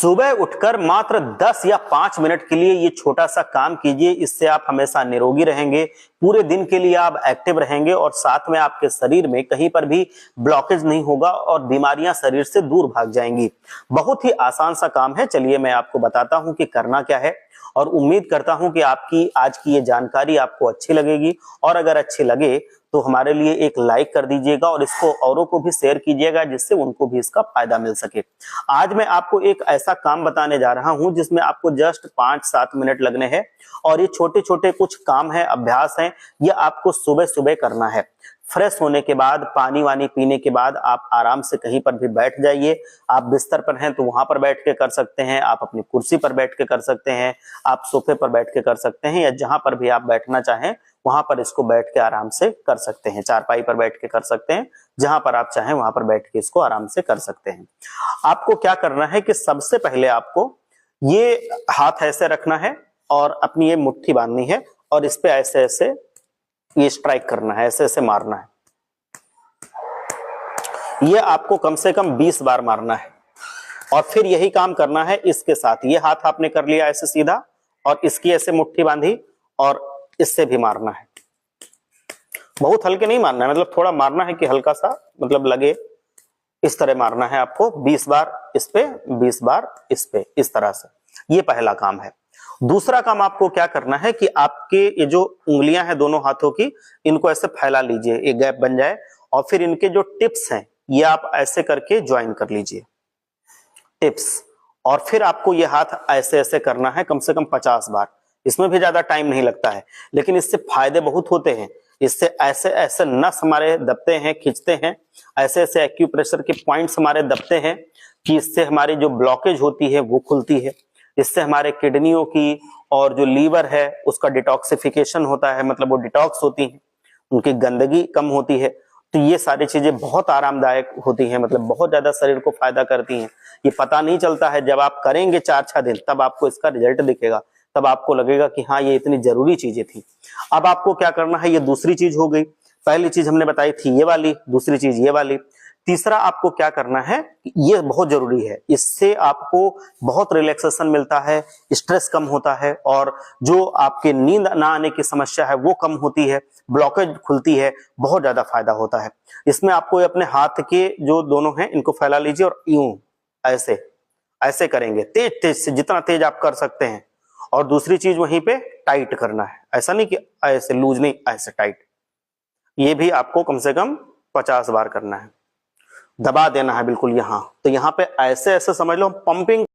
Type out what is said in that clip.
सुबह उठकर मात्र 10 या 5 मिनट के लिए ये छोटा सा काम कीजिए। इससे आप हमेशा निरोगी रहेंगे, पूरे दिन के लिए आप एक्टिव रहेंगे और साथ में आपके शरीर में कहीं पर भी ब्लॉकेज नहीं होगा और बीमारियां शरीर से दूर भाग जाएंगी। बहुत ही आसान सा काम है। चलिए मैं आपको बताता हूं कि करना क्या है और उम्मीद करता हूं कि आपकी आज की ये जानकारी आपको अच्छी लगेगी और अगर अच्छी लगे तो हमारे लिए एक लाइक कर दीजिएगा और इसको औरों को भी शेयर कीजिएगा जिससे उनको भी इसका फायदा मिल सके। आज मैं आपको एक ऐसा काम बताने जा रहा हूं जिसमें आपको जस्ट 5-7 मिनट लगने हैं और ये छोटे छोटे कुछ काम है, अभ्यास है, ये आपको सुबह सुबह करना है। फ्रेश होने के बाद, पानी वानी पीने के बाद आप आराम से कहीं पर भी बैठ जाइए। आप बिस्तर पर हैं तो वहां पर बैठ के कर सकते हैं, आप अपनी कुर्सी पर बैठ के कर सकते हैं, आप सोफे पर बैठ के कर सकते हैं या जहां पर भी आप बैठना चाहें वहां पर इसको बैठ के आराम से कर सकते हैं। चारपाई पर बैठ के कर सकते हैं, जहां पर आप चाहें वहां पर बैठ के इसको आराम से कर सकते हैं। आपको क्या करना है कि सबसे पहले आपको ये हाथ ऐसे रखना है और अपनी ये मुट्ठी बांधनी है और इस पे ऐसे ऐसे ये स्ट्राइक करना है, ऐसे ऐसे मारना है। ये आपको कम से कम 20 बार मारना है और फिर यही काम करना है इसके साथ। ये हाथ आपने कर लिया ऐसे सीधा और इसकी ऐसे मुट्ठी बांधी और इससे भी मारना है। बहुत हल्के नहीं मारना है, मतलब थोड़ा मारना है कि हल्का सा मतलब लगे, इस तरह मारना है आपको। 20 बार इस पे, 20 बार इस पे, इस तरह से। ये पहला काम है। दूसरा काम आपको क्या करना है कि आपके ये जो उंगलियां हैं दोनों हाथों की, इनको ऐसे फैला लीजिए, एक गैप बन जाए और फिर इनके जो टिप्स हैं ये आप ऐसे करके ज्वाइन कर लीजिए, टिप्स। और फिर आपको ये हाथ ऐसे ऐसे करना है कम से कम 50 बार। इसमें भी ज्यादा टाइम नहीं लगता है, लेकिन इससे फायदे बहुत होते हैं। इससे ऐसे ऐसे नस हमारे दबते हैं, खींचते हैं, ऐसे ऐसे एक्यूप्रेशर के पॉइंट्स हमारे दबते हैं कि इससे हमारी जो ब्लॉकेज होती है वो खुलती है। इससे हमारे किडनियों की और जो लीवर है उसका डिटॉक्सिफिकेशन होता है, मतलब वो डिटॉक्स होती है, उनकी गंदगी कम होती है। तो ये सारी चीजें बहुत आरामदायक होती हैं, मतलब बहुत ज्यादा शरीर को फायदा करती हैं। ये पता नहीं चलता है, जब आप करेंगे 4-6 दिन तब आपको इसका रिजल्ट दिखेगा, तब आपको लगेगा कि हाँ ये इतनी जरूरी चीजें थी। अब आपको क्या करना है, ये दूसरी चीज हो गई। पहली चीज हमने बताई थी ये वाली, दूसरी चीज ये वाली। तीसरा आपको क्या करना है, ये बहुत जरूरी है, इससे आपको बहुत रिलैक्सेशन मिलता है, स्ट्रेस कम होता है और जो आपके नींद ना आने की समस्या है वो कम होती है, ब्लॉकेज खुलती है, बहुत ज्यादा फायदा होता है। इसमें आपको अपने हाथ के जो दोनों हैं इनको फैला लीजिए और यूं ऐसे ऐसे करेंगे, तेज तेज से, जितना तेज आप कर सकते हैं। और दूसरी चीज वहीं पे टाइट करना है, ऐसा नहीं कि ऐसे लूज नहीं, ऐसे टाइट। ये भी आपको कम से कम 50 बार करना है। दबा देना है बिल्कुल यहां, तो यहां पे ऐसे ऐसे समझ लो पंपिंग